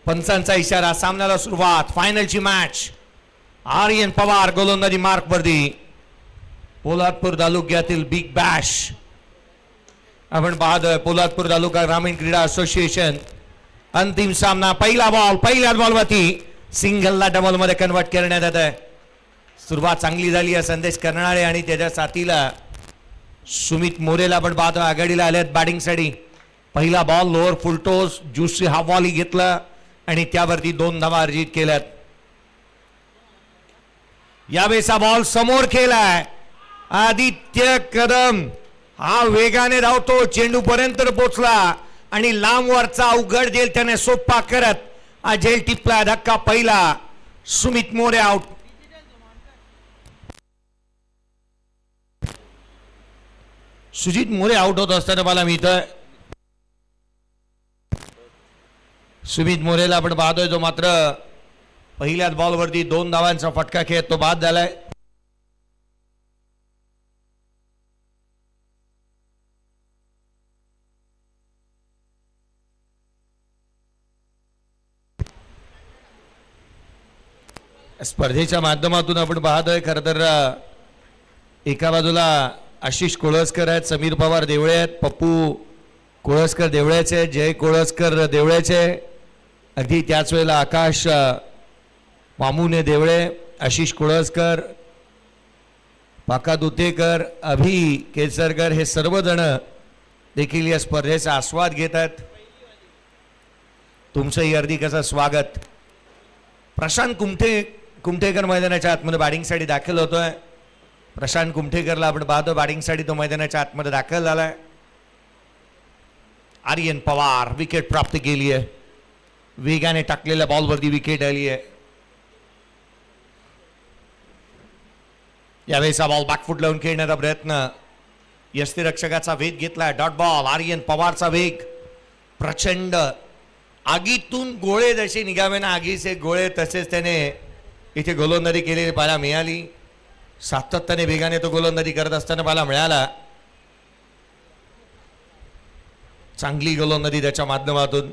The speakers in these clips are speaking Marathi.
पंचांचा इशारा, सामन्याला सुरुवात. फायनलची मॅच. आर्यन पवार गोलंदाजी मार्कवरती. पोलादपूर तालुक्यातील बिग बॅश आपण पाहतोय. पोलादपूर तालुका ग्रामीण क्रीडा असोसिएशन. अंतिम सामना. पहिला बॉल, पहिल्याच बॉलवरती सिंगलला डबल मध्ये कन्वर्ट करण्यात येत आहे. सुरुवात चांगली झाली आहे. संदेश करणारे आणि त्याच्या साथीला सुमित मोरेला पण पाहतो आघाडीला आल्यात बॅटिंगसाठी. पहिला ball lower full toss juicy half ball घेतला आणि त्यावरती 2 धावा अर्जित केल्यात. यावेळेचा बॉल समोर केलाय. आदित्य कदम हा वेगाने धावतो, चेंडू पर्यंत पोहोचला आणि लांब वरचा अवघड झेल त्याने सोपा करत हा झेल टिपला. धक्का पहिला. सुमित मोरे आउट. सुजित मोरे आउट होत असताना मला मी इथं सुमित मोरेला आपण पाहतोय, जो मात्र पहिल्याच बॉलवरती 2 धावांचा फटका खेळत तो बाद झालाय. स्पर्धेच्या माध्यमातून आपण पाहतोय खरं तर एका बाजूला आशिष कोळसकर आहेत, समीर पवार देवळे आहेत, पप्पू कोळसकर देवळ्याचे, जय कोळसकर देवळ्याचे, अगदी त्याच वेळेला आकाश मामुने देवळे, आशिष कोळसकर, पाका दुतेकर, अभि केसरकर हे सर्वजण देखील या स्पर्धेचा आस्वाद घेत आहेत. तुमचंही हार्दिक असं स्वागत. प्रशांत कुमठेकर मैदानाच्या आतमध्ये बॅटिंगसाठी दाखल होतोय. प्रशांत कुमठेकरला आपण पाहतो बॅटिंगसाठी तो मैदानाच्या आतमध्ये दाखल झालाय. आर्यन पवार विकेट प्राप्त केली आहे. वेगाने टाकलेल्या बॉलवरती विकेट आली आहे. यावेळेचा बॉल बॅकफूट लावून खेळण्याचा प्रयत्न. यष्टीरक्षकाचा वेग घेतलाय. Dot ball. आर्यन पवारचा वेग प्रचंड. आगीतून गोळे जसे निघावे ना आगीचे गोळे, तसेच त्याने इथे गोलंदाजी केलेली पाहायला मिळाली. सातत्याने वेगाने तो गोलंदाजी करत असताना पाहायला मिळाला. चांगली गोलंदाजी त्याच्या माध्यमातून.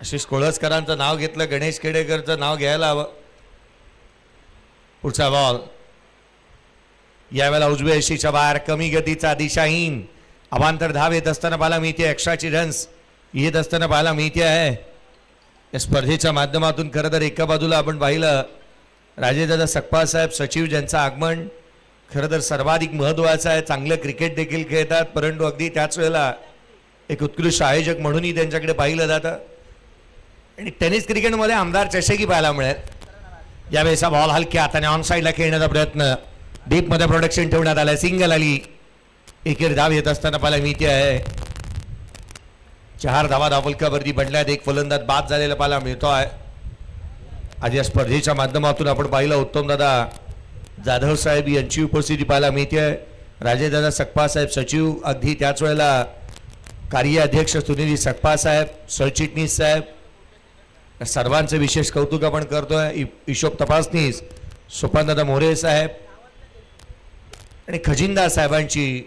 आशिष कोळसकरांचं नाव घेतलं, गणेश खेडेकरचं नाव घ्यायला हवं. पुढचा बॉल. यावेळेला उजव्या यशीच्या बाहेर कमी गतीचा दिशाहीन अवांतर धाव येत असताना पाहायला मिळते. एक्स्ट्राची रन्स येत असताना पाहायला मिळते आहे. या स्पर्धेच्या माध्यमातून खरं तर एका बाजूला आपण पाहिलं राजेदादा सकपाळ साहेब सचिव, ज्यांचं आगमन खरं तर सर्वाधिक महत्त्वाचं आहे. चांगलं क्रिकेट देखील खेळतात, परंतु अगदी त्याच वेळेला एक उत्कृष्ट आयोजक म्हणूनही त्यांच्याकडे पाहिलं जातं. आणि टेनिस क्रिकेटमध्ये आमदार चषकही पाहायला मिळेल. यावेळेचा बॉल हलक्या हाताने ऑन साईडला खेळण्याचा प्रयत्न. डीपमध्ये प्रोडक्शन ठेवण्यात आलं. सिंगल आली. एकेर धाव येत असताना पाहायला मिळते आहे. 4 धावा धावफलकावरती बनल्यात. एक फलंदाज बाद झालेला पाहायला मिळतो आहे. आज या स्पर्धेच्या माध्यमातून आपण पाहिलं उत्तमदादा जाधव साहेब यांची उपस्थिती पाहायला मिळते. राजेदादा सकपाळ साहेब सचिव, अगदी त्याच वेळेला कार्याध्यक्ष सुनील सकपाळ साहेब, सरचिटणीस साहेब, सर्वांचं विशेष कौतुक आपण करतोय. हिशोब तपासनीस सोपानदादा मोरे साहेब आणि खजिनदार साहेबांची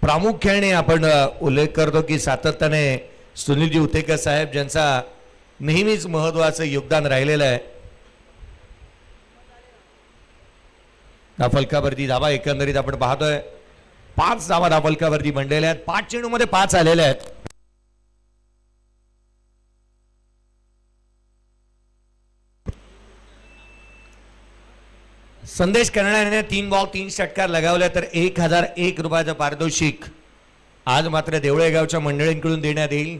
प्रामुख्याने आपण उल्लेख करतो की सातत्याने सुनीलजी उतेकर साहेब, ज्यांचा नेहमीच महत्वाचं योगदान राहिलेलं आहे. धावफलकावरती धावा एकंदरीत आपण पाहतोय 5 धावा धावफलकावरती बनलेल्या आहेत. 5 चेंडूमध्ये 5 आलेल्या आहेत. संदेश करणाऱ्याने 3 बॉल 3 षटकार लगावल्या तर 1001 रुपयाचं पारितोषिक आज मात्र देवळेगावच्या मंडळींकडून देण्यात येईल.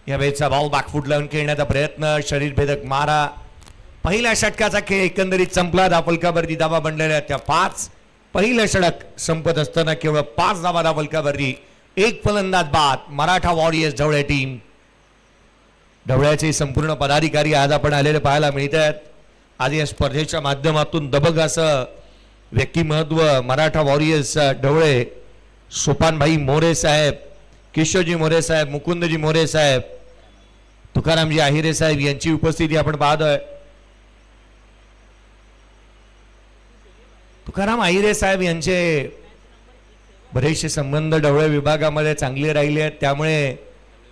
या वेळेचा बॉल बॅकफूट लावून खेळण्याचा प्रयत्न. शरीरभेदक मारा. पहिल्या षटकाचा खेळ एकंदरीत संपला. धावफलकावरती धावा बनलेल्या त्या 5. पहिलं षटक संपत असताना केवळ 5 धावा धावफलकावरती. एक फलंदाज बाद. Maratha warriors Dhawale team. ढवळ्याचे संपूर्ण पदाधिकारी आज आपण आलेले पाहायला मिळत आहेत. आज या स्पर्धेच्या माध्यमातून दबंग असं व्यक्तिमत्व मराठा वॉरियर्स ढवळे, सोपानभाई मोरे साहेब, किशोरजी मोरे साहेब, मुकुंदजी मोरे साहेब, तुकारामजी आहिरे साहेब यांची उपस्थिती आपण पाहतोय. तुकाराम आहिरे साहेब यांचे बरेचसे संबंध ढवळे विभागामध्ये चांगले राहिले आहेत, त्यामुळे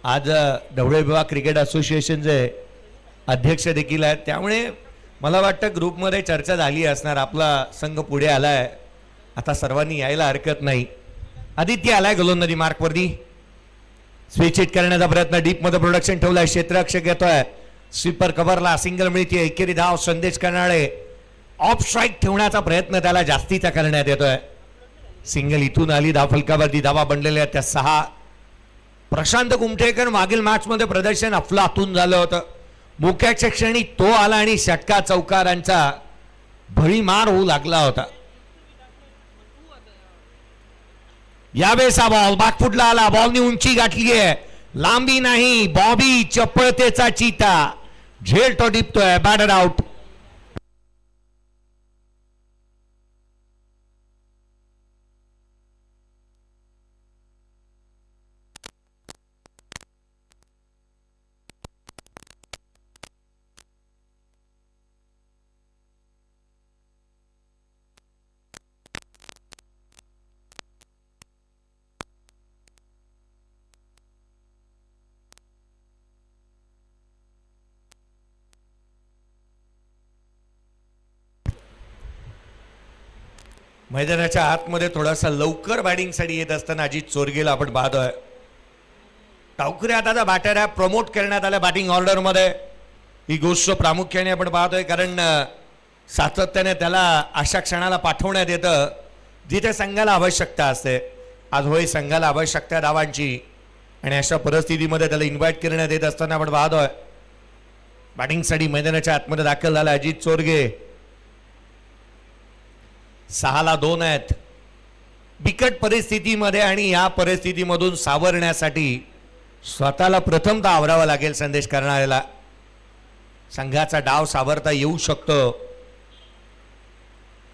आज ढवळे विभाग क्रिकेट असोसिएशनचे अध्यक्ष देखील आहेत, त्यामुळे मला वाटतं ग्रुपमध्ये चर्चा झाली असणार. आपला संघ पुढे आलाय, आता सर्वांनी यायला हरकत नाही. आदित्य आलाय गोलंदाजी मार्कवरती, स्विच हिट करण्याचा प्रयत्न, डीप मध्ये प्रोडक्शन ठेवलाय, क्षेत्ररक्षक येतोय, स्वीपर कव्हरला, सिंगल मिळते, एकेरी धाव. संदेश करणारे ऑफ स्ट्राईक ठेवण्याचा प्रयत्न त्याला जास्तीचा करण्यात येतोय. सिंगल इथून आली, धाव फलकावरती धावा बनलेल्या त्या 6. प्रशांत कुमठेकर मागील मॅच मध्ये प्रदर्शन अफलातून झालं होतं. मुख्याच्या क्षणी तो आला आणि षटका चौकारांचा भळीमार होऊ लागला होता. यावेळेस हा बॉल बॅकफुटला आला, बॉलनी उंची गाठली आहे, लांबी नाही. बॉबी चपळतेचा चीता झेल तो टिपतोय, बॅटर आउट. मैदानाच्या आतमध्ये थोडासा लवकर बॅटिंगसाठी येत असताना अजित चोरगेला आपण पाहतोय. टावकरे आता बॅटर आहे, प्रमोट करण्यात आल्या बॅटिंग ऑर्डर मध्ये. ही गोष्ट प्रामुख्याने आपण पाहतोय, कारण सातत्याने त्याला अशा क्षणाला पाठवण्यात येतं जिथे संघाला आवश्यकता असते. आज होय संघाला आवश्यकता धावांची, आणि अशा परिस्थितीमध्ये त्याला इन्व्हाइट करण्यात येत असताना आपण पाहतोय. बॅटिंगसाठी मैदानाच्या आतमध्ये दाखल झाला अजित चोरगे. 6-2 आहेत. बिकट परिस्थितीमध्ये आणि या परिस्थितीमधून सावरण्यासाठी स्वतःला प्रथमतः आवरावं लागेल संदेश करणाऱ्याला. संघाचा डाव सावरता येऊ शकतो,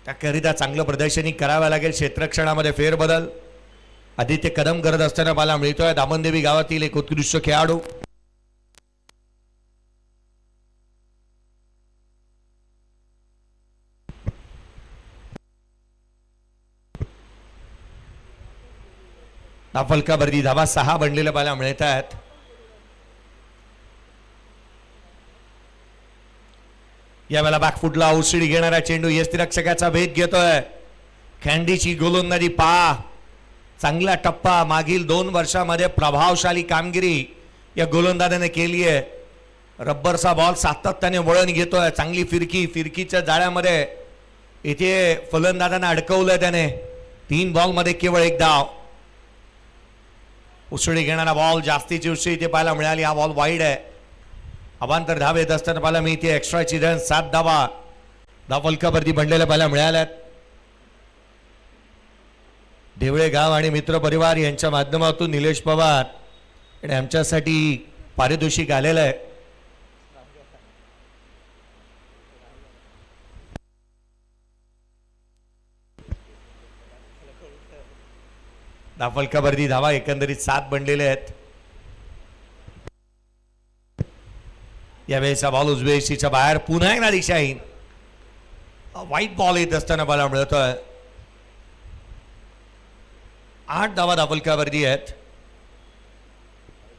त्याकरिता चांगलं प्रदर्शनी करावं लागेल. क्षेत्ररक्षणामध्ये फेरबदल आदित्य कदम करत असताना मला मिळतोय. दामनदेवी गावातील एक उत्कृष्ट खेळाडू. फलकावरती धावा 6 बनलेल्या पाहायला मिळत आहेत. यावेळेला बॅकफुटला औषधी घेणारा चेंडू यष्टिरक्षकाचा भेद घेतोय. खँडीची गोलंदाजी पहा, चांगला टप्पा. मागील 2 वर्षामध्ये प्रभावशाली कामगिरी या गोलंदाजाने केली आहे. रब्बरचा बॉल सातत्याने वळण घेतोय, चांगली फिरकी, फिरकीच्या जाळ्यामध्ये इथे फलंदाजांना अडकवलंय त्याने. 3 बॉलमध्ये केवळ 1 धाव. उसळी घेणारा बॉल, जास्तीची उसळी इथे पाहायला मिळाली. हा बॉल वाईड आहे. अवांतर धाव येत असताना पाहायला मिळते. एक्स्ट्राची रन 7 धावा धाव फलकावरती बनलेल्या पाहायला मिळाल्यात. देवळे गाव आणि मित्र परिवार यांच्या माध्यमातून निलेश पवार आणि आमच्यासाठी पारितोषिक आलेलं आहे. धाव फलकावरती धावा एकंदरीत 7 बनलेले आहेत. यावेळेचा बॉल उजव्या बाहेर, पुन्हा एकदा दिशाहीन. वाईट बॉल येत असताना मला मिळतोय. 8 धावा धाव फलकावरती आहेत.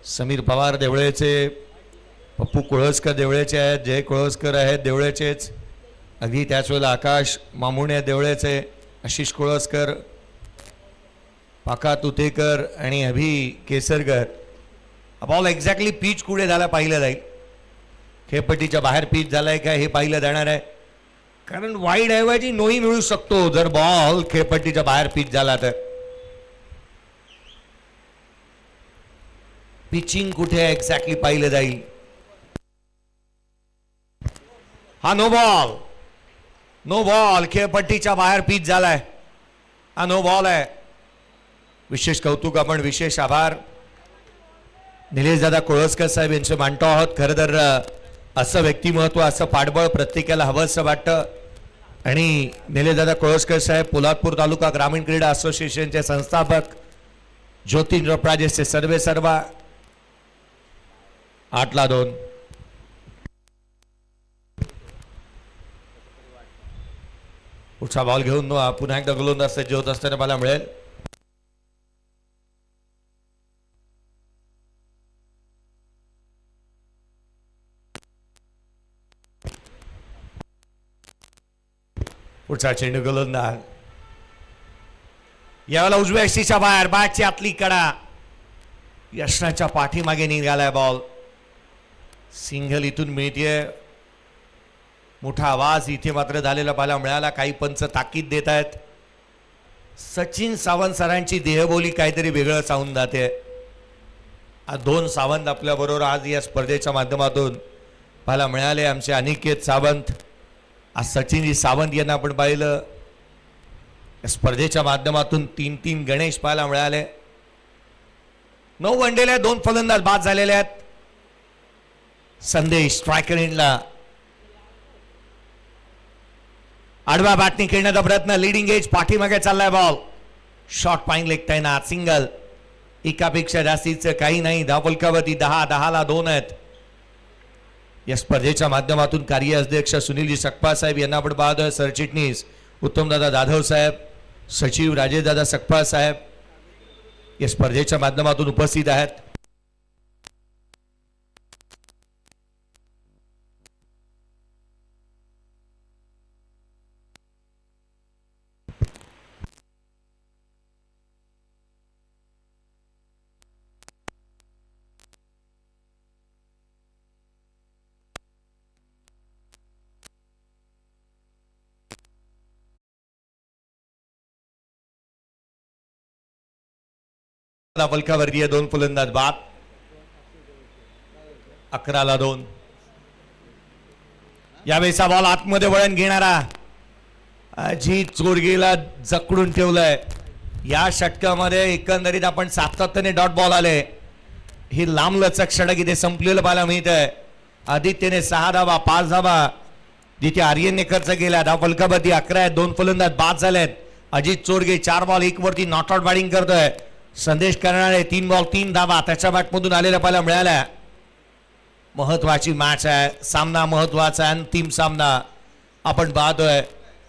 समीर पवार देवळेचे, पप्पू कोळसकर देवळेचे आहेत, जय कोळसकर आहेत देवळेचेच. अगदी त्याच वेळेला आकाश मामुणे देवळेचे, आशिष कोळसकर, पाका तुतेकर आणि अभि केसरकर. बॉल एक्झॅक्टली पिच कुठे झाला पाहिलं जाईल. खेळपट्टीच्या बाहेर पिच झालाय काय हे पाहिलं जाणार आहे, कारण वाईड ऐवजी नोही मिळू शकतो जर बॉल खेळपट्टीच्या बाहेर पिच झाला तर. पिचिंग कुठे एक्झॅक्टली पाहिलं जाईल. हा नो बॉल, नो बॉल. खेळपट्टीच्या बाहेर पिच झालाय, हा नो बॉल आहे. विशेष कौतुक, आपण विशेष आभार निलेश दादा कोळसकर साहेब यांचे मानतो आहोत. खरं तर असं व्यक्तिमत्व, असं पाठबळ प्रत्येकाला हवं असं वाटतं. आणि निलेश दादा कोळसकर साहेब पोलादपूर तालुका ग्रामीण क्रीडा असोसिएशनचे संस्थापक, ज्योतिंद्र प्राजेशचे सर्वे सर्वा. 8-2. पुढचा बॉल घेऊन पुन्हा एकदा गोलंदाज सज्ज होत असताना मला मिळेल. पुढचा चेंडू गोलंदाज यावेळेला उजव्या यष्टीच्या बाहेर बॅटची आतली कडा यशनाच्या पाठीमागे निघालाय बॉल सिंगल इथून मिळते मोठा आवाज इथे मात्र झालेला पाहायला मिळाला काही पंच ताकीद देत आहेत सचिन सावंत सरांची देहबोली काहीतरी वेगळं सांगून जाते दोन सावंत आपल्या बरोबर आज या स्पर्धेच्या माध्यमातून पाहायला मिळाले आमचे अनिकेत सावंत आज सचिनजी सावंत यांना आपण पाहिलं स्पर्धेच्या माध्यमातून 3-3 गणेश पाहायला मिळाले 9 वनडेला 2 फलंदाज बाद झालेले आहेत संदेश स्ट्रायकर एंडला आडवा बॅटनी खेळण्याचा प्रयत्न लीडिंग एज पाठीमागे चाललाय बॉल शॉर्ट पाईंग लेग तैनात सिंगल एकापेक्षा जास्तीचं काही नाही धावफलकावरती 10-10ला 2 आहेत या स्पर्धेच्या माध्यमातून कार्याध्यक्ष सुनीलजी सकपा साहेब यांना आपण पाहतोय सरचिटणीस उत्तमदादा जाधव साहेब सचिव राजेशदादा सकपा साहेब या स्पर्धेच्या माध्यमातून उपस्थित आहेत फलकावरती 2 फलंदाज बाद 11ला 2 यावेळेचा बॉल आतमध्ये वळण घेणारा अजित चोरगेला जकडून ठेवलंय या षटकामध्ये एकंदरीत आपण सातत्याने डॉट बॉल आले ही लांबलचक षटक इथे संपलेलं पाहायला मिळत आहे आदित्यने 6 धावा 5 धावा जिथे आर्यनने खर्च केला धाव फलकावरती 11 आहेत 2 फलंदाज बाद झालेत अजित चोरगे 4 बॉल 1 वरती नॉट आउट बॅटिंग करतोय संदेश करणारे 3 बॉल 3 धावा त्याच्या बॅटमधून आलेल्या पाहायला मिळाल्या महत्वाची मॅच आहे सामना महत्वाचा आहे अंतिम सामना आपण पाहतोय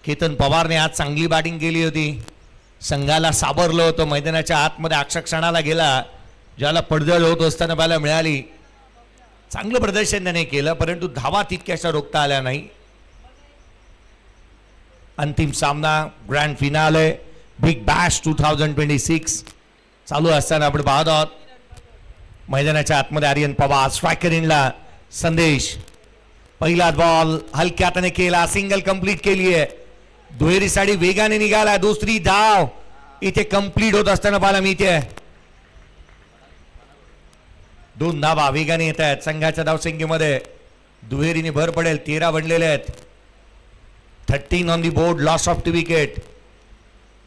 केतन पवारने आज चांगली बॅटिंग केली होती संघाला सावरलं होतं मैदानाच्या आतमध्ये आक्षक्षणाला गेला ज्याला पडझड होत असताना पाहायला मिळाली चांगलं प्रदर्शन त्याने केलं परंतु धावा तितक्याशा रोखता आल्या नाही अंतिम सामना ग्रँड फिनाले बिग बॅश 2026 चालू असताना आपण पाहत आहोत मैदानाच्या आतमध्ये आर्यन पवार स्ट्रायकर इनला संदेश पहिला बॉल हलक्या हाताने केला सिंगल कंप्लीट केली आहे दुहेरी साडी वेगाने निघाला दुसरी धाव इथे कंप्लीट होत असताना पाहायला मिळते 2 धावा वेगाने येत आहेत संघाच्या धावसंख्येमध्ये दुहेरीने भर पडेल 13 बनलेले आहेत 13 on the board loss of 2 wicket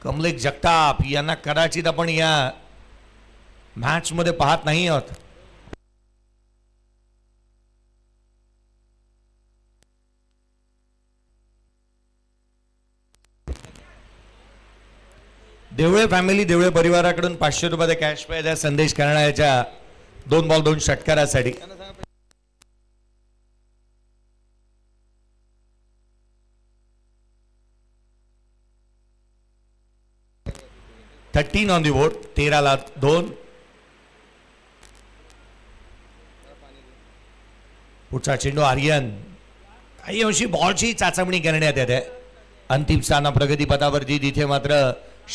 Kamlesh Jagtap यांना कदाचित आपण या मॅच मध्ये पाहत नाही आहोत देवळे फॅमिली देवळे परिवाराकडून 500 रुपये कॅश प्राइज आहे संदेश करण्याच्या 2 बॉल 2 षटकारासाठी थर्टीन ऑन दी बोर्ड 13ला 2 पुढचा चेंडू आर्यन काही अंशी बॉलची चाचपणी करण्यात येते अंतिम सामना प्रगतीपथावरती तिथे मात्र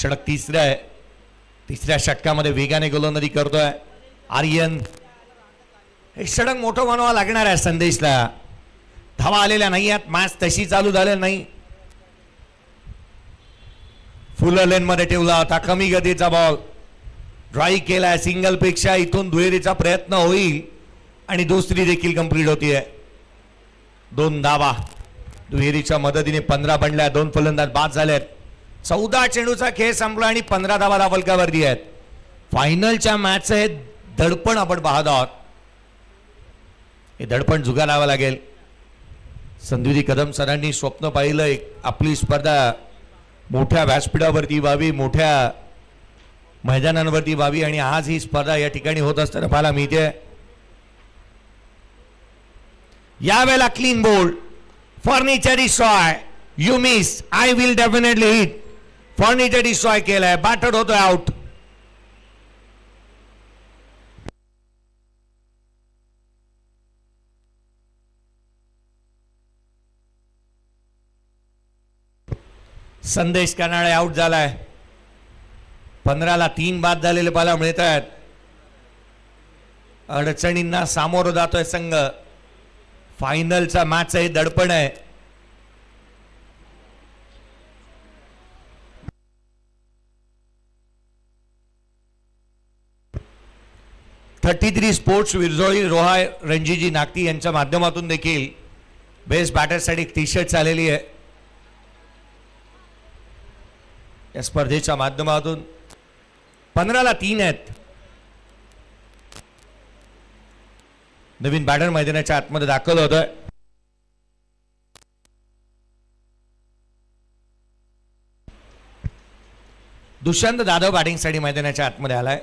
षटक तिसऱ्या षटकामध्ये वेगाने गोलंदाजी करतोय आर्यन हे षटक मोठं बनवावं लागणार आहे संदेशला धावा आलेल्या नाही आहेत मॅच तशी चालू झालेली नाही फुल लेन मध्ये ठेवला होता कमी गतीचा बॉल ड्राईव्ह केलाय सिंगल पेक्षा इथून दुहेरीचा प्रयत्न होईल आणि दुसरी देखील कंप्लीट होतीये 2 धावा दुहेरीच्या मदतीने 15 बनल्या 2 फलंदाज बाद झालेत 14 चेंडूचा खेळ संपला आणि 15 धावा धावफलकावरती आहेत फायनलच्या मॅचचं हे दडपण आपण पाहत आहोत हे दडपण झुगारावं लागेल संधीजी कदम सरांनी स्वप्न पाहिलं एक आपली स्पर्धा मोठ्या व्यासपीठावरती व्हावी मोठ्या मैदानांवरती व्हावी आणि आज ही स्पर्धा या ठिकाणी होत असताना पाहायला मिळते यावेळेला clean bowled furniture destroy you miss I will definitely hit furniture destroy केलाय बॅटर होतोय आउट संदेश कर्नाळे आउट झालाय. 15ला 3 बाद झालेले पाहायला मिळत आहेत. अडचणींना सामोरं जातोय संघ. फायनलचा मॅच आहे, दडपण आहे. स्पोर्ट्स विरजोळी रोहा रणजीजी नागती यांच्या माध्यमातून देखील बेस्ट बॅटरसाठी एक टी शर्ट आलेली आहे. या स्पर्धेच्या माध्यमातून 15ला 3 आहेत. नवीन बॅटर मैदानाच्या आतमध्ये दाखल होतोय. दुष्यंत जाधव बॅटिंगसाठी मैदानाच्या आतमध्ये आलाय.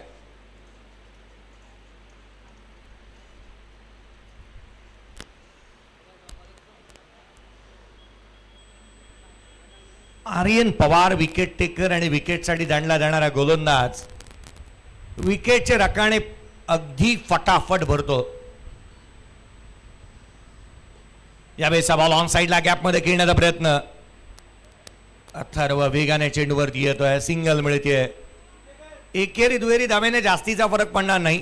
आर्यन पवार विकेट टेकर आणि विकेटसाठी दांडला जाणारा गोलंदाज. विकेटचे रकाने अगदी फटाफट भरतो. यावेळेचा बॉल ऑन साईडला गॅपमध्ये खेळण्याचा प्रयत्न. अथर्व वेगाने चेंडूवरती येतोय. सिंगल मिळते. एकेरी दुहेरी धावेने जास्तीचा फरक पडणार नाही,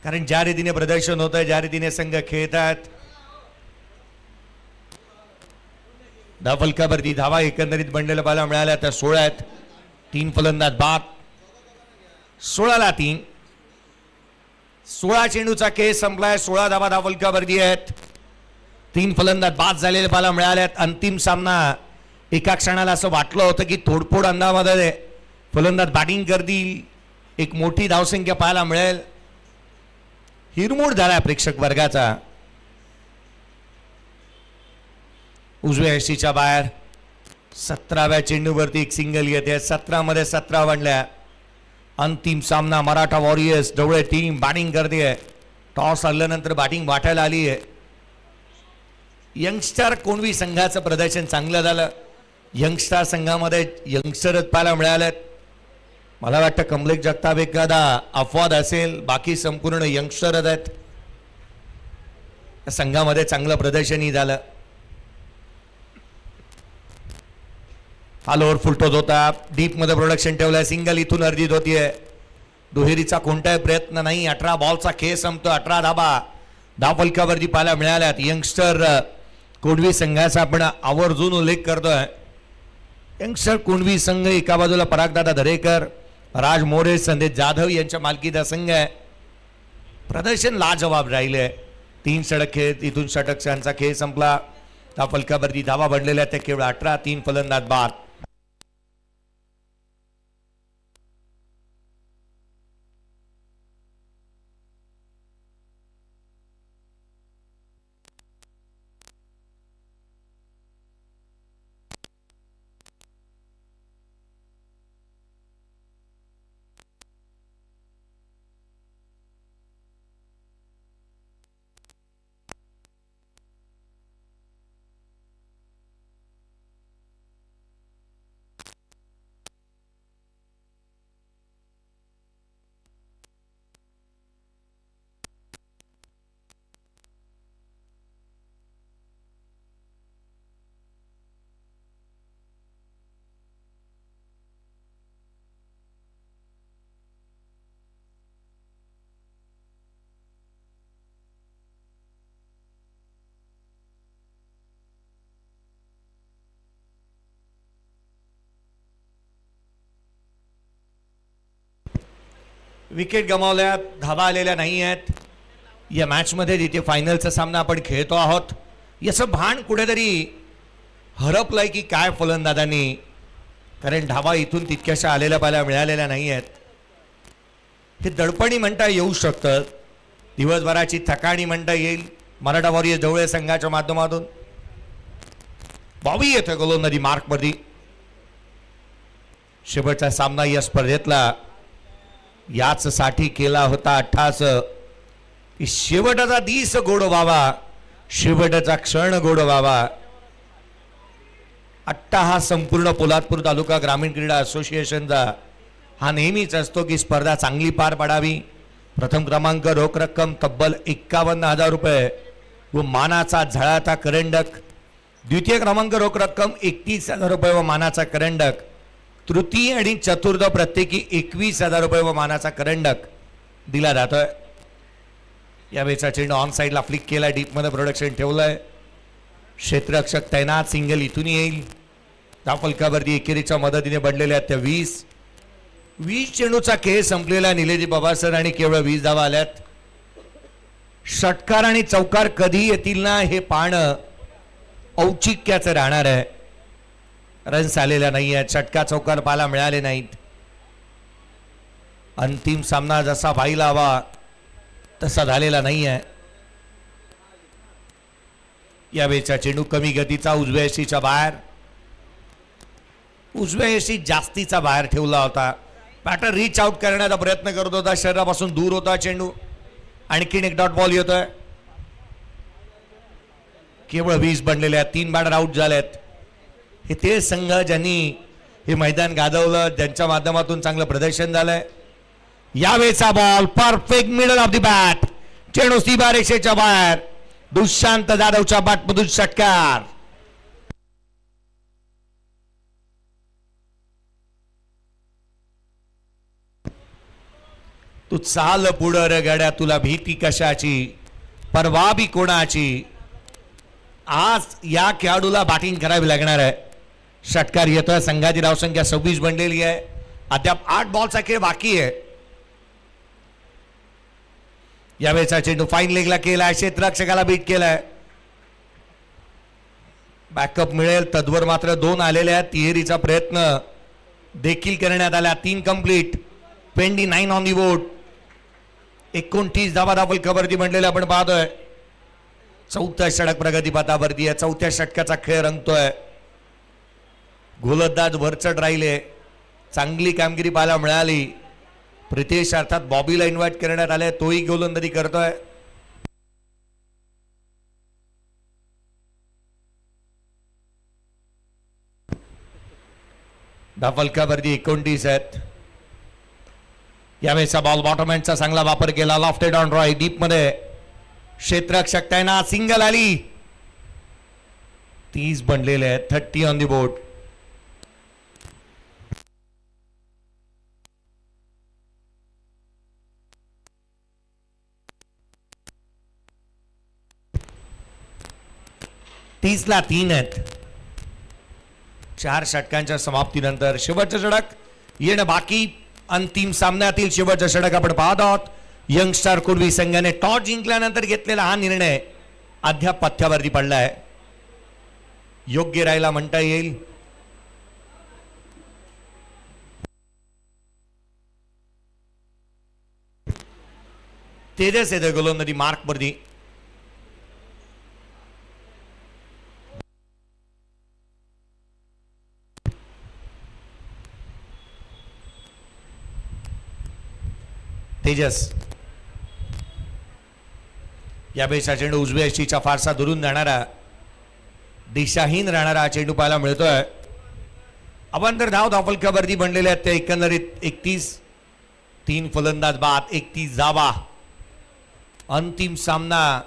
कारण ज्या रीतीने प्रदर्शन होत आहे, ज्या रीतीने संघ खेळतात, फलकावरती धावा एकंदरीत बनलेल्या पाहायला मिळाल्या त्या 16 आहेत. 3 फलंदाज बाद. 16ला 3. 16 चेंडूचा खेळ संपलाय. 16 धावा फलकावरती आहेत. 3 फलंदाज बाद झालेले पाहायला मिळाल्यात. अंतिम सामना एका क्षणाला असं वाटलं होतं की तोडफोड अंदाजामध्ये फलंदाज बॅटिंग करतील, एक मोठी धावसंख्या पाहायला मिळेल. हिरमोड झालाय प्रेक्षक वर्गाचा. उजव्या यष्टीच्या बाहेर 17व्या चेंडूवरती एक सिंगल येते. 17 मध्ये 17 बनल्या. अंतिम सामना Maratha warriors Dhawale team batting करते. टॉस आल्यानंतर बॅटिंग वाटायला आली आहे. यंगस्टर कोणवी संघाचं प्रदर्शन चांगलं झालं. यंगस्टर संघामध्ये यंगस्टरच पाहायला मिळालेत. मला वाटतं कमलेश जगताप एखादा अपवाद असेल, बाकी संपूर्ण यंगस्टरच आहेत. संघामध्ये चांगलं प्रदर्शनही झालं. ऑल ओव्हर फुलटोच होता. डीप मध्ये प्रोडक्शन ठेवलंय. सिंगल इथून अर्जित होतीये. दुहेरीचा कोणताही प्रयत्न नाही. 18 बॉलचा खेळ संपतो. 18 धावा फलकावरती पाहायला मिळाल्यात. यंगस्टर कोणवी संघाचा आपण आवर्जून उल्लेख करतोय. यंगस्टर कोणवी संघ एका बाजूला परागदादा दरेकर, राज मोरे, संदेश जाधव यांच्या मालकीचा संघ आहे. प्रदर्शन लाजवाब राहिले. 3 षटक खेळ, इथून षटकांचा खेळ संपला. त्या फलकावरती धावा बनलेल्या त्या केवळ 18. 3 फलंदाज बाद. विकेट गमावल्या, धावा आलेल्या नाही आहेत. या मॅचमध्ये जिथे फायनलचा सामना आपण खेळतो आहोत, याचं भान कुठेतरी हरपलंय की काय फलंदाजांनी, कारण धावा इथून तितक्याशा आलेल्या पाहायला मिळालेल्या नाही आहेत. हे दडपणी म्हणता येऊ शकतं. दिवसभराची थकाणी म्हणता येईल. मराठा वॉरियर्स ढवळे संघाच्या माध्यमातून बॉबी येतोय गोलंदाजी मार्कवरती. शेवटचा सामना या स्पर्धेतला याच साठी केला होता. 88 की शेवटचा दिस गोड व्हावा, शेवटचा क्षण गोड व्हावा. 88 हा संपूर्ण पोलादपूर तालुका ग्रामीण क्रीडा असोसिएशनचा हा नेहमीच असतो की स्पर्धा चांगली पार पडावी. प्रथम क्रमांक, रोख रक्कम तब्बल 51,000 रुपये व मानाचा झळाचा करंडक द्वितीय क्रमांक रोख रक्कम 31,000 रुपये व मानाचा करंडक. तृतीय आणि चतुर्थ प्रत्येकी 21,000 रुपये व मानाचा करंडक दिला जातोय. यावेळेचा चेंडू ऑन साईडला फ्लिक केला, डीप मध्ये प्रोडक्शन ठेवलंय. क्षेत्ररक्षक तैनात, सिंगल इथून येईल. धावफलकावरती एकेरीच्या मदतीने बनलेल्या त्या 20 चेंडूचा खेळ संपलेला निलेजी बाबासर आणि केवळ 20 धावा आल्यात. षटकार आणि चौकार कधी येतील ना हे पाहणं औचित्याचं राहणार आहे. रन्स आलेल्या नाही आहेत, षटकार चौकार पाहायला मिळाले नाहीत. अंतिम सामना जसा व्हायला हवा तसा झालेला नाही आहे. यावेळेचा चेंडू कमी गतीचा उजव्या यष्टीच्या बाहेर, उजव्या यष्टी जास्तीचा बाहेर ठेवला होता. बॅटर रीच आउट करण्याचा प्रयत्न करत होता, शरीरापासून दूर होता चेंडू. आणखीन एक डॉट बॉल येतोय. केवळ 20 बनलेले आहेत, 3 बॅटर आउट झालेत. हे ते संघ ज्यांनी हे मैदान गाजवलं, ज्यांच्या माध्यमातून चांगलं प्रदर्शन झालंय. यावेळेचा ball perfect middle of the bat, चेंडू सीमा रेषेच्या बाहेर. दुष्यंत जाधवच्या बॅटमधून षटकार. तू चाल पुढं रे गड्या, तुला भीती कशाची, परवा बी कोणाची. आज या खेळाडूला बॅटिंग करावी लागणार आहे. षटकार येतोय. संघाची धावसंख्या 26 बनलेली आहे. अद्याप 8 बॉलचा खेळ बाकी आहे. यावेळेचा चेंडू फाईन लेगला केलाय, क्षेत्ररक्षकाला बीट केलाय. बॅकअप मिळेल तद्वर मात्र 2 आलेले आहेत. तिहेरीचा प्रयत्न देखील करण्यात आला. 3 कंप्लीट, पेंडी 9 ऑन दी बोर्ड. 29 धावा धावफलकावरती बनलेला आपण पाहतोय. 4थं षटक प्रगतीपथावरती आहे. 4थ्या षटकाचा खेळ रंगतोय. गोलंदाज वरचढ राहिले, चांगली कामगिरी पाहायला मिळाली. प्रितेश अर्थात बॉबीला इन्व्हाइट करण्यात आले, तोही गोलंदाजी करतोय. धावफलकावरती 29 आहेत. यावेळेचा बॉल बॉटम हँडचा चांगला वापर केला. लॉफ्टेड ऑन रॉय, डीप मध्ये क्षेत्ररक्षक तैनात, सिंगल आली. 30 बनलेले आहेत, 30 ऑन दी बोर्ड. ला 3 आहेत. 4 षटकांच्या समाप्तीनंतर शेवटचं षटक येणं बाकी. अंतिम सामन्यातील शेवटचं षटक आपण पाहत आहोत. यंगस्टार कुर्वी संघाने टॉस जिंकल्यानंतर घेतलेला हा निर्णय अद्याप पथ्यावरती पडलाय. योग्य राहिला म्हणता येईल. तेजस येते गोलंदाजी मार्क वरती. तेजस यावेळेचा चेंडू उजव्या यष्टीच्या फारसा दुरून जाणारा, दिशाहीन राहणारा चेंडू पाहायला मिळतोय. अवांतर धावफलकावरती बनलेले आहेत ते एकंदरीत 31. 3 फलंदाज बाद, 31 धावा. अंतिम सामना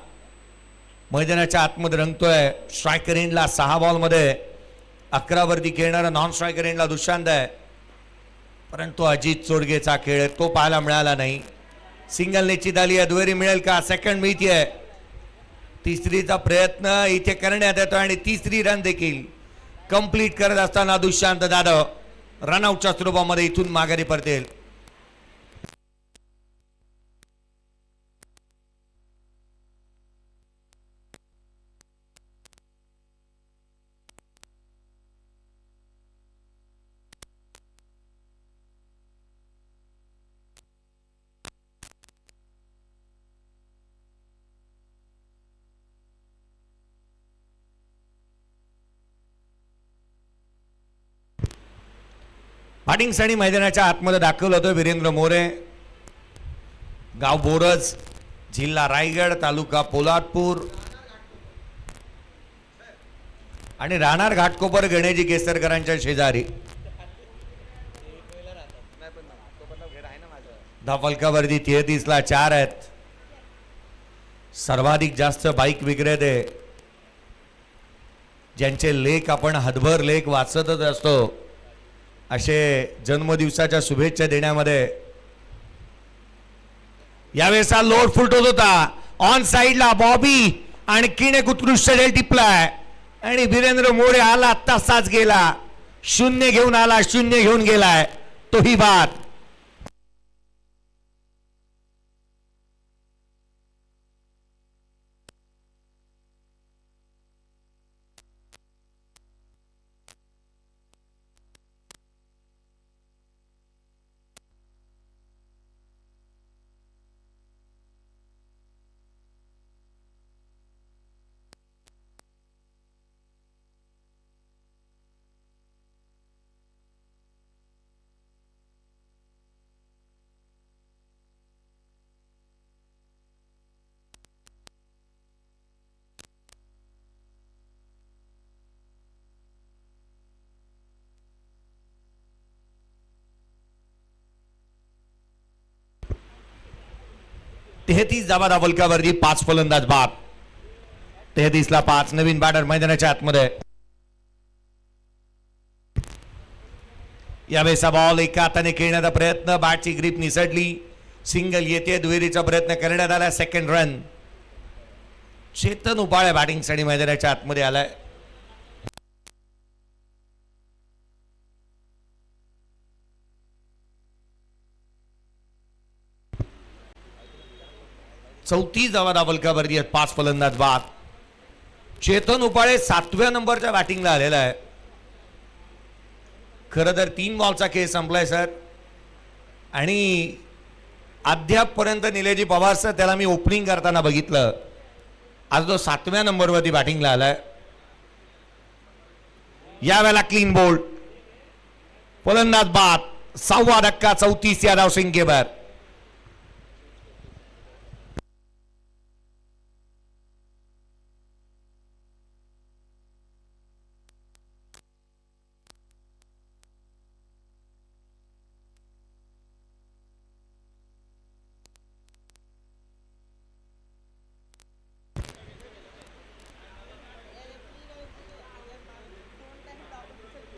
मैदानाच्या आतमध्ये रंगतोय. स्ट्रायकर एंडला 6 बॉलमध्ये 11 वरती खेळणारा नॉन स्ट्रायकर एंडला दुष्यंत आहे. परंतु अजित चोडगेचा खेळ तो पाहायला मिळाला नाही. सिंगल निश्चित आली आहे. दुहेरी मिळेल का? सेकंड मिळतीये. तिसरीचा प्रयत्न इथे करण्यात येतो आणि तिसरी रन देखील कंप्लीट करत असताना दुष्यंत जाधव रनआउटच्या स्वरूपामध्ये इथून माघारी परतेल. बॅटिंगसाठी मैदानाच्या आतमध्ये दाखवलं होतं वीरेंद्र मोरे. गाव बोरज, जिल्हा रायगड, तालुका पोलादपूर आणि राहणार घाटकोपर गणेजी केसरकरांच्या शेजारी. धावफलकावरती 33 ला 4 आहेत. सर्वाधिक जास्त बाईक विक्रेते ज्यांचे लेख आपण हातभर लेख वाचतच असतो असे जन्मदिवसाच्या शुभेच्छा देण्यामध्ये यावेळेस लोड फुटत होता. ऑन साइडला बॉबी आणखीन एक उत्कृष्ट डेल टिपलाय आणि वीरेंद्र मोरे आला तसाच गेला. 0 घेऊन आला, 0 घेऊन गेलाय. तोही बाद. तेहतीस धावा फलकावरती 5 फलंदाज बाद. 33ला 5. नवीन बॅटर मैदानाच्या आतमध्ये. यावेळेस बॉल एका हाताने खेळण्याचा प्रयत्न. बॅटची ग्रीप निसटली. सिंगल येते. दुहेरीचा प्रयत्न करण्यात आला. Second run. चेतन उपाळे बॅटिंगसाठी मैदानाच्या आतमध्ये आलाय. चौतीस धावा फलकावरती 5 फलंदाज बाद. चेतन उपाळे 7व्या नंबरच्या बॅटिंगला आलेला आहे. खरं तर 3 बॉलचा खेळ संपलाय सर. आणि अद्यापपर्यंत निलेजी पवार सर त्याला मी ओपनिंग करताना बघितलं. आज तो 7व्या नंबरवरती बॅटिंगला आलाय. यावेळेला क्लीन बोल्ड. फलंदाज बाद. 6वा धक्का. 34 या धावसंख्येवर.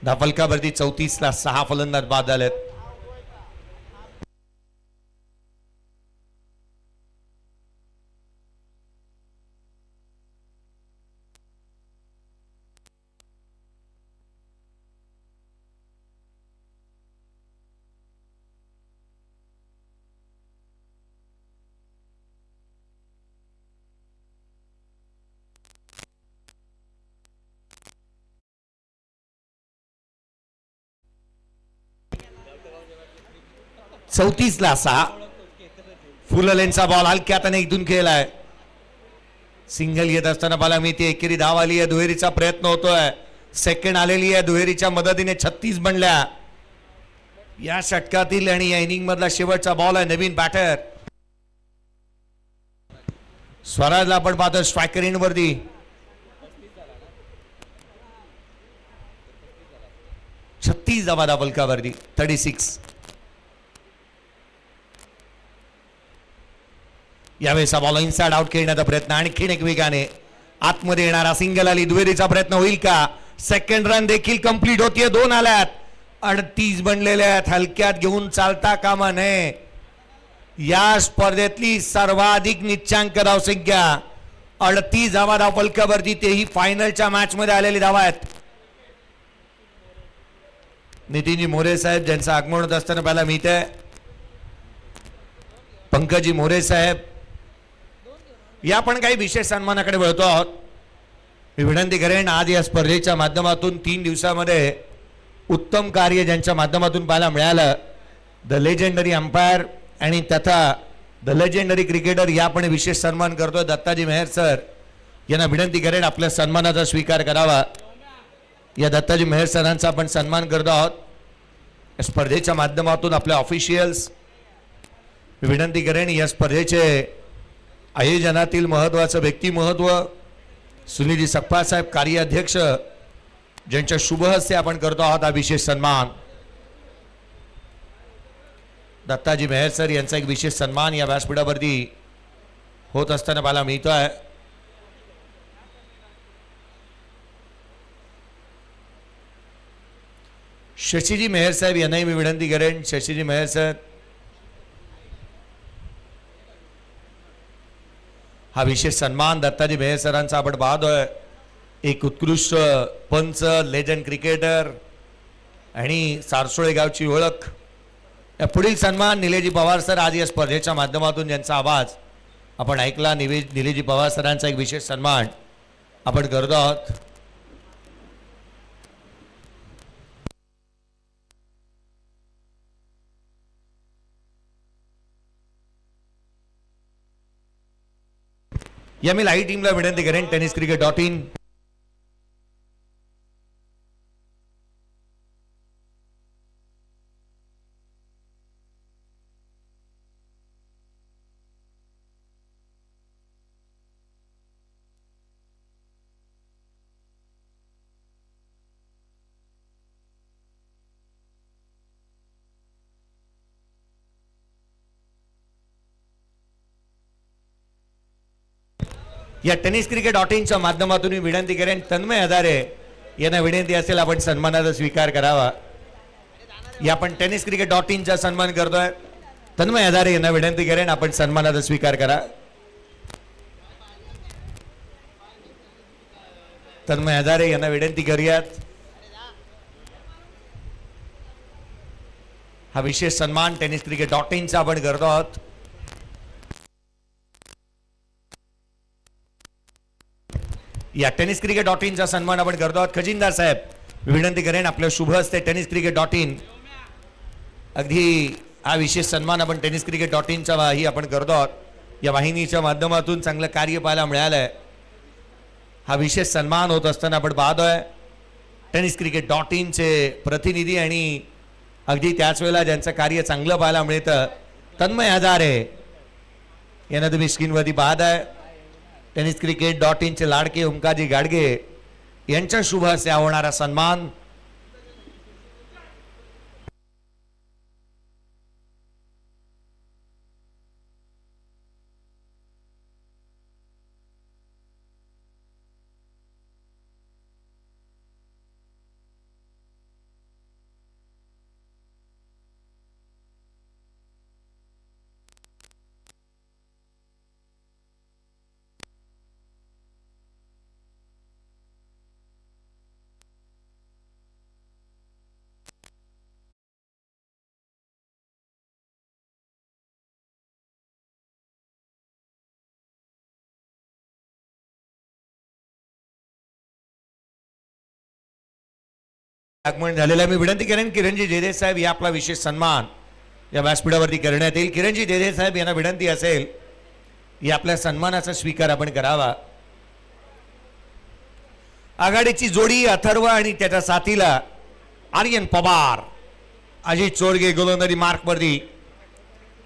धाफलकावरती 34ला 6 फलंदाज बाद झालेत. चौतीसला 6. फुललेनचा बॉल हलक्या हाताने इथून खेळलाय. सिंगल येत असताना बाला मिळते. एकेरी धाव आली आहे. दुहेरीचा प्रयत्न होतोय. सेकंड आलेली आहे. दुहेरीच्या मदतीने 36 बनल्या. या षटकातील आणि या इनिंग मधला शेवटचा बॉल आहे. नवीन बॅटर स्वराजला आपण पाहतो स्ट्रायकर एंड वरती. छत्तीस धावा फलकावरती 36. यावेळेस बॉल इनसाइड आउट खेळण्याचा प्रयत्न. आणखीन एक वेगाने आतमध्ये येणारा सिंगल आली. दुहेरीचा प्रयत्न होईल का? सेकंड रन देखील कंप्लीट होतीये. 2 आल्यात. 38 बनलेले आहेत. हलक्यात घेऊन चालता कामा नये. या स्पर्धेतली सर्वाधिक निच्चांक धावसंख्या 38 धावा फलकावरती. तेही फायनलच्या मॅच मध्ये आलेली धावा आहेत. नितीनजी मोरे साहेब ज्यांचं आगमन होत असताना पाहायला मिळतंय. पंकजी मोरे साहेब या पण काही विशेष सन्मानाकडे वळतो आहोत. मी विनंती करेन आज या स्पर्धेच्या माध्यमातून 3 दिवसामध्ये उत्तम कार्य ज्यांच्या माध्यमातून पाहायला मिळालं. द लेजेंडरी अंपायर आणि तथा द लेजेंडरी क्रिकेटर या पण विशेष सन्मान करतोय दत्ताजी मेहर सर यांना विनंती करेन आपल्या सन्मानाचा स्वीकार करावा. या दत्ताजी मेहर सरांचा आपण सन्मान करतो आहोत स्पर्धेच्या माध्यमातून. आपल्या ऑफिशियल्स विनंती करेन या स्पर्धेचे आयोजनातील महत्वाचं व्यक्तिमत्व सुनीलजी सकपाळ साहेब कार्याध्यक्ष ज्यांच्या शुभ हस्ते आपण करतो आहोत हा विशेष सन्मान. दत्ताजी मेहर सर यांचा एक विशेष सन्मान या व्यासपीठावरती होत असताना पाहायला मिळतोय. शशीजी मेहर साहेब यांनाही मी विनंती करेन. शशीजी मेहर सर, हा विशेष सन्मान दत्ताजी मेहर सरांचा आपण पाहतोय. एक उत्कृष्ट पंच, लेजंड क्रिकेटर आणि सारसोळे गावची ओळख. या पुढील सन्मान निलेजी पवार सर, आज या स्पर्धेच्या माध्यमातून ज्यांचा आवाज आपण ऐकला, निलेजी पवार सरांचा एक विशेष सन्मान आपण करतो आहोत. या मी लाईव्ह टीमला विनंती करेन. tenniscricket.in या tenniscricket.inच्या माध्यमातून मी विनंती करेन. तन्मय हजारे यांना विनंती असेल आपण सन्मानाचा स्वीकार करावा. या आपण tenniscricket.inचा सन्मान करतोय. तन्मय हजारे यांना विनंती करेन आपण सन्मानाचा स्वीकार करा. तन्मय हजारे यांना विनंती करूयात. हा विशेष सन्मान tenniscricket.inचा आपण करतो आहोत. या tenniscricket.inचा सन्मान आपण करतो आहोत. खजिनदार साहेब, विनंती करेन आपल्या शुभ हस्ते tenniscricket.in अगदी हा विशेष सन्मान आपण tenniscricket.inचा ही आपण करतो आहोत. या वाहिनीच्या माध्यमातून चांगलं कार्य पाहायला मिळालंय. हा विशेष सन्मान होत असताना आपण पाहतोय tenniscricket.inचे प्रतिनिधी आणि अगदी त्याच वेळेला ज्यांचं कार्य चांगलं पाहायला मिळतं, तन्मय हजारे यांना तुम्ही स्क्रीनवरती पाहत आहे. tenniscricket.inचे लाडके ओमकाजी गाडगे यांच्या शुभ हस्ते होणारा सन्मान. आगमन झालेला मी विनंती करेन किरणजी जेदे साहेब या आपला विशेष सन्मान या व्यासपीठावरती करण्यात येईल. किरणजी जेदे साहेब यांना विनंती असेल या आपल्या सन्मानाचा स्वीकार आपण करावा. आघाडीची जोडी अथर्व आणि त्याच्या साथीला आर्यन पवार, अजित चोरगे गोलंदाजी मार्कवरती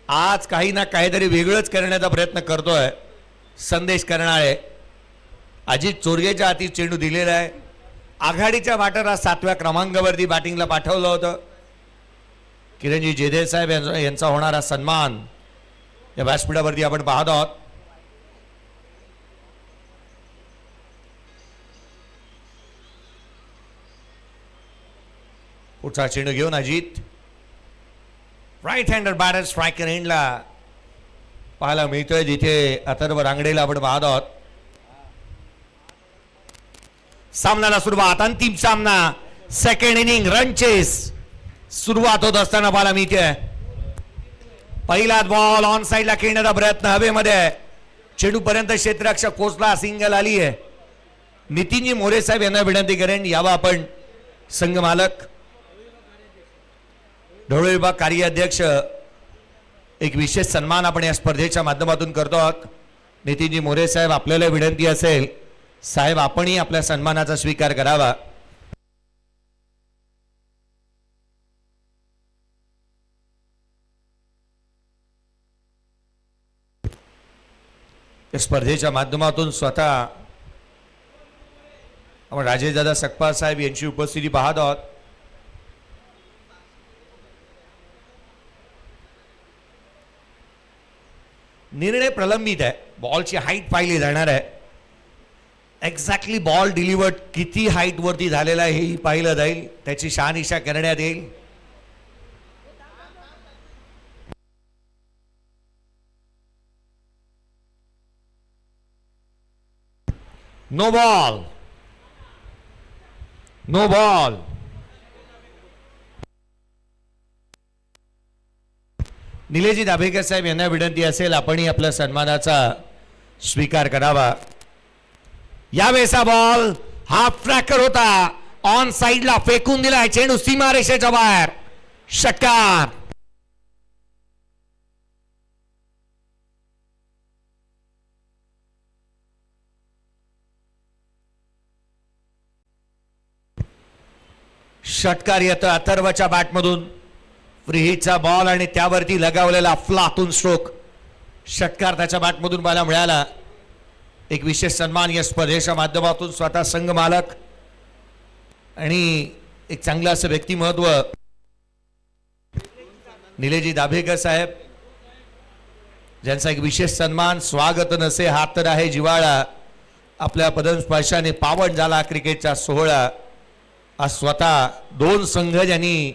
आज काही ना काहीतरी वेगळंच करण्याचा प्रयत्न करतोय संदेश करणारे. अजित चोरगेच्या हाती चेंडू दिलेला आहे. आघाडीच्या वाटाला 7व्या क्रमांकावरती बॅटिंगला पाठवलं होतं. किरणजी जेदे साहेब यांचा होणारा सन्मान या व्यासपीठावरती आपण पाहत आहोत. पुढचा चेंडू घेऊन Ajit right hander batter striker एंडला पाहायला मिळतोय, जिथे अथर्व रांगडेला आपण पाहत आहोत. सामन्याला सुरुवात, अंतिम सामना, सेकंड इनिंग रन चेस सुरुवात होत असताना पाहायला मिळते. पहिलाच बॉल ऑन साइडला खेळण्याचा प्रयत्न हवेमध्ये, चेंडू पर्यंत क्षेत्ररक्षक पोहोचला, सिंगल आली आहे. नितीनजी मोरे साहेब यांना विनंती करेन यावा आपण संघ मालक ढवळे विभाग कार्याध्यक्ष एक विशेष सन्मान आपण या स्पर्धेच्या माध्यमातून करतो आहोत. नितीनजी मोरे साहेब आपल्याला विनंती असेल साहेब आपणही आपल्या सन्मानाचा स्वीकार करावा. या स्पर्धेच्या माध्यमातून स्वतः आपण राजेशदादा सकपाळ साहेब यांची उपस्थिती पाहत आहोत. निर्णय प्रलंबित आहे. बॉलची हाईट पाहिली जाणार आहे. एक्झॅक्टली बॉल डिलिव्हर्ड किती हाईट वरती झालेला आहे हेही पाहिलं जाईल, त्याची शहानिशा करण्यात येईल. No ball, no ball. निलेजी दाभेकर साहेब यांना विनंती असेल आपणही आपल्या सन्मानाचा स्वीकार करावा. यावेळेचा बॉल हाफ ट्रॅकर होता, ऑन साइडला फेकून दिलाय, चेंडू सीमारेषेच्या बाहेर, षटकार. षटकार येतो अथर्वच्या बॅटमधून. फ्रीहिटचा बॉल आणि त्यावरती लगावलेला फ्लातून स्ट्रोक. षटकार त्याच्या बॅटमधून मला मिळाला. एक विशेष सन्मान या स्पर्धेच्या माध्यमातून स्वतः संघ मालक आणि एक चांगलं असं व्यक्तिमत्व निलेजी दाभेकर साहेब, ज्यांचा एक विशेष सन्मान. स्वागत नसे हात तर आहे जिवाळा, आपल्या पदस्पर्शाने पावन झाला क्रिकेटचा सोहळा. आज स्वतः दोन संघ ज्यांनी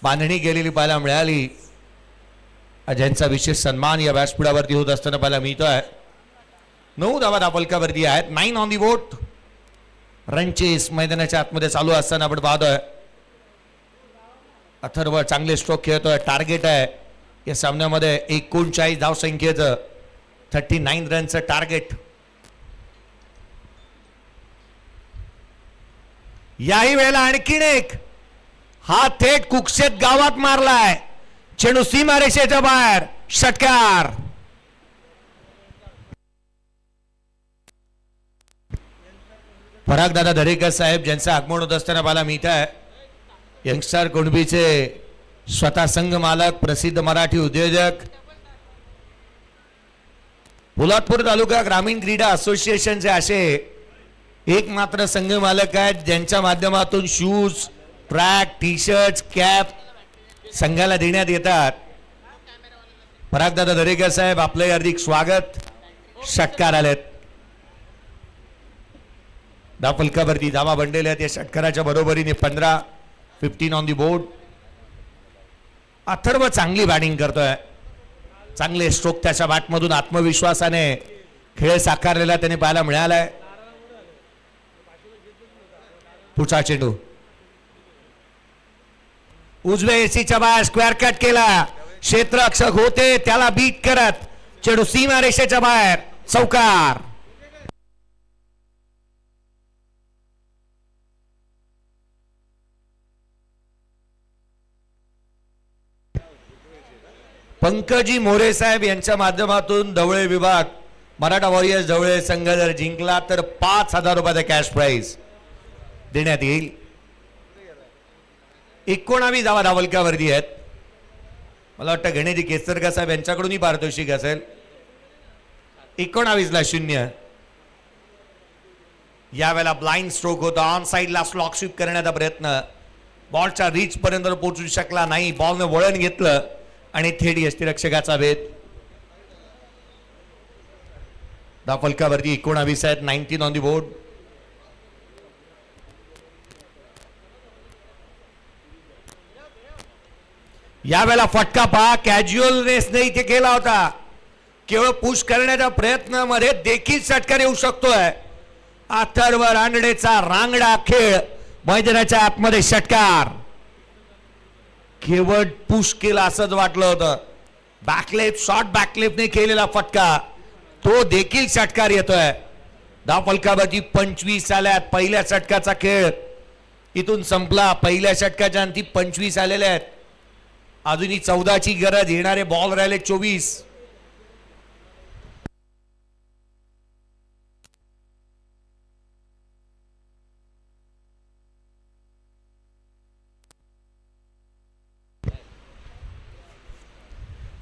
बांधणी केलेली पाहायला मिळाली, ज्यांचा विशेष सन्मान या व्यासपीठावरती होत असताना पाहायला मिळतोय. 9 धावा दापलकावरती आहेत. 9 on the board. Run chase मैदानाच्या आतमध्ये चालू असताना आपण पाहतोय. अथर्व चांगले स्ट्रोक खेळतोय. टार्गेट आहे या सामन्यामध्ये 39 धाव संख्येचं 39 रनचं टार्गेट. याही वेळेला आणखीन एक, हा थेट कुक्षेत गावात मारलाय, चेंडू सीमारेषेच्या बाहेर, षटकार. परागदादा दरेकर साहेब ज्यांचं आगमन होत असताना मला मिळत आहे. यंगस्टर कुणबीचे स्वतः संघ मालक, प्रसिद्ध मराठी उद्योजक, पोलादपूर तालुका ग्रामीण क्रीडा असोसिएशनचे असे एकमात्र संघ मालक आहेत ज्यांच्या माध्यमातून shoes, track, T shirt, cap संघाला देण्यात येतात. परागदादा दरेकर साहेब आपले हार्दिक स्वागत. षटकार आलेत. धावफलकावरती धावा बनलेल्या आहेत. या षटकाराच्या बरोबरीने 15 ऑन दी बोर्ड. अथर्व चांगली बॅटिंग करतोय. चांगले स्ट्रोक त्याच्या बॅटमधून आत्मविश्वासाने खेळ साकारलेला त्याने पाहायला मिळालाय. पुढचा चेंडू उजव्या एसीच्या बाहेर स्क्वेअर कट केला. क्षेत्ररक्षक होते त्याला बीट करत चेंडू सीमा रेषेच्या बाहेर, चौकार. पंकजी मोरे साहेब यांच्या माध्यमातून ढवळे विभाग, मराठा वॉरियर्स ढवळे संघ जर जिंकला तर 5,000 रुपयाचा कॅश प्राइज देण्यात येईल. 19 धावा धावलकावरती आहेत. मला वाटतं गणेशजी केसरकर साहेब यांच्याकडूनही पारितोषिक असेल. 19 ला 0. यावेळेला ब्लाइंड स्ट्रोक होता. ऑन साइडला स्लॉक स्वीप करण्याचा प्रयत्न, बॉलच्या रीच पर्यंत पोहोचू शकला नाही. बॉलने वळण घेतलं आणि थेट यष्टीरक्षकाचा भेद. धावफलकावरती 19 आहेत. 19 ऑन दी बोर्ड. यावेळेला फटका पहा, कॅज्युअलनेसने इथे केला होता. केवळ पुश करण्याच्या प्रयत्नामध्ये देखील षटकार येऊ शकतोय. अथर्व रानडेचा रांगडा खेळ मैदानाच्या आतमध्ये, षटकार. केवळ पुश केला असंच वाटलं होतं. बॅकलेप, शॉर्ट बॅकलेपने केलेला फटका, तो देखील षटकार येतोय. धावफलकावरती 25 आल्यात. पहिल्या षटकाचा खेळ इथून संपला. पहिल्या षटकाच्या अंती 25 आलेले आहेत. अजूनही 14ची गरज. येणारे बॉल राहिले 24.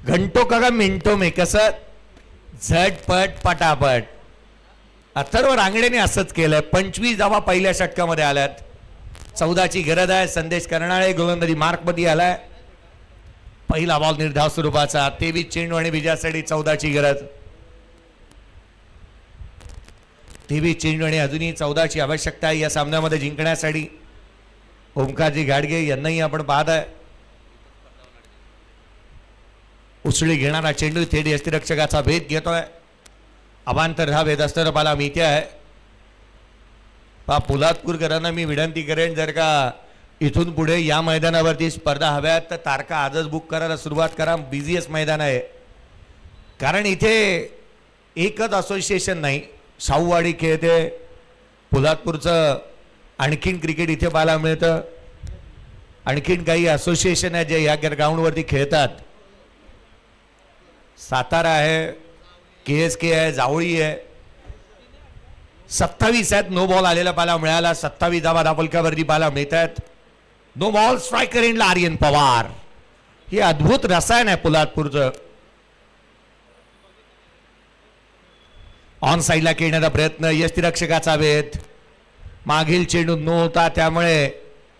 घंटो का मिनिटो में, कसं झटपट पटापट. अथर्व रांगडेने असंच केलंय. 25 धावा पहिल्या षटकामध्ये आल्यात. 14ची गरज आहे. संदेश करणारे गोलंदाजी मार्कमध्ये आलाय. पहिला बॉल निर्धाव स्वरूपाचा. 23 चेंडू आणि विजयासाठी 14ची गरज. तेवीस चेंडू आणि अजूनही 14ची आवश्यकता आहे या सामन्यामध्ये जिंकण्यासाठी. ओमकारजी गाडगे यांनाही आपण पाहत आहे. उसळी घेणारा चेंडू थेट यष्टिरक्षकाचा भेद घेतोय. अवांतर धाव येत असताना मला माहिती आहे. पोलादपूरकरांना मी विनंती करेन, जर का इथून पुढे या मैदानावरती स्पर्धा हव्यात तर तारखा आजच बुक करायला सुरुवात करा. बिझीएस्ट मैदान आहे. कारण इथे एकच असोसिएशन नाही, शाहूवाडी खेळते, पोलादपूरचं आणखीन क्रिकेट इथे पाहायला मिळतं. आणखीन काही असोसिएशन आहे जे या ग्राउंडवरती खेळतात. सातारा आहे, KSK आहे, जावळी आहे. 27 आहेत. नो बॉल आलेला पाहायला मिळाला. 27 धावा धावफलकावरती पाहायला मिळत आहेत. No ball. स्ट्रायकर इनला आर्यन पवार. हे अद्भुत रसायन आहे पोलादपूरचं. ऑन साईडला खेळण्याचा प्रयत्न, यष्टिरक्षकाचा वेध. मागील चेंडू नो होता, त्यामुळे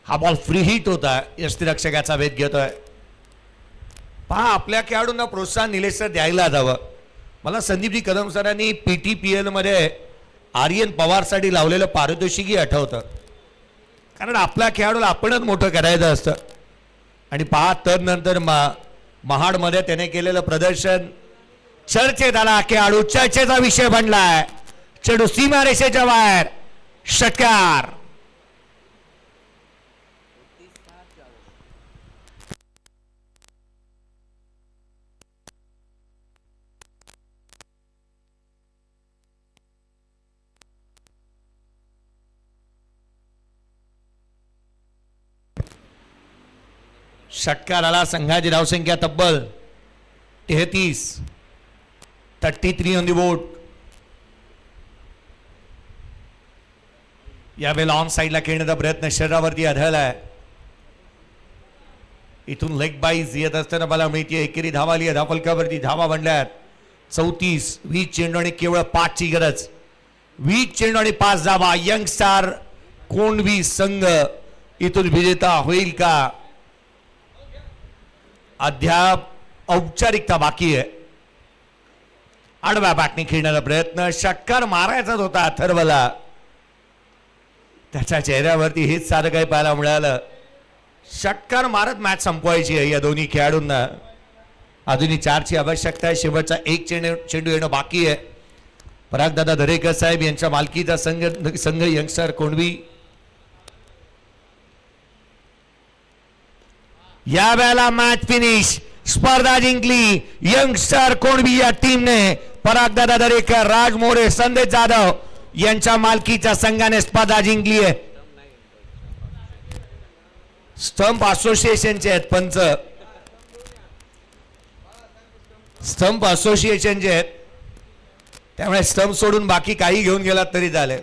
हा बॉल फ्री हिट होता. यष्टिरक्षकाचा वेध घेतोय. पहा, आपल्या खेळाडूंना प्रोत्साहन निलेश सर द्यायला जावं. मला संदीपजी कदम सरांनी PTPL मध्ये आर्यन पवारसाठी लावलेलं पारितोषिकही आठवतं. कारण आपल्या खेळाडूला आपणच मोठं करायचं असतं. आणि पहा, तर नंतर महाडमध्ये त्याने केलेलं प्रदर्शन चर्चेत आला. खेळाडू चर्चेचा विषय बनलाय. चेंडू सीमारेषेच्या बाहेर. षटकार. षटकार आला. संघाची धावसंख्या तब्बल 33. 33 ऑन दी बोर्ड. यावेळेला ऑन साईडला खेळण्याचा प्रयत्न शरीरावरती आढळलाय. इथून लेग बाईज येत असताना मला माहिती आहे. एकेरी धावा आली आहे. धावफलकावरती धावा बनल्यात 34. 20 चेंडू आणि केवळ 5 ची गरज. 20 चेंडू आणि 5 धावा. यंग स्टार कोंडवी संघ इथून विजेता होईल का? अद्याप औपचारिकता बाकी आहे. आडव्या बॅटने खेळण्याचा प्रयत्न. षटकार मारायचाच होता अथर्वला. त्याच्या चेहऱ्यावरती हेच सारं काही पाहायला मिळालं. षटकार मारत मॅच संपवायची आहे या दोन्ही खेळाडूंना. अजूनही 4ची आवश्यकता आहे. शेवटचा एक चेंडू येणं बाकी आहे. परागदादा दरेकर साहेब यांच्या मालकीचा संघ यंगस्टर कोंडवी. या वेळेला मॅच फिनिश. स्पर्धा जिंकली यंगस्टर कोंडवी या टीमने. परागदादा दरेकर, राज मोरे, संदेश जाधव यांच्या मालकीच्या संघाने स्पर्धा जिंकली आहे. स्टंप असोसिएशनचे आहेत पंच. स्टंप असोसिएशनचे आहेत, त्यामुळे स्टंप सोडून बाकी काही घेऊन गेलात तरी चालेल.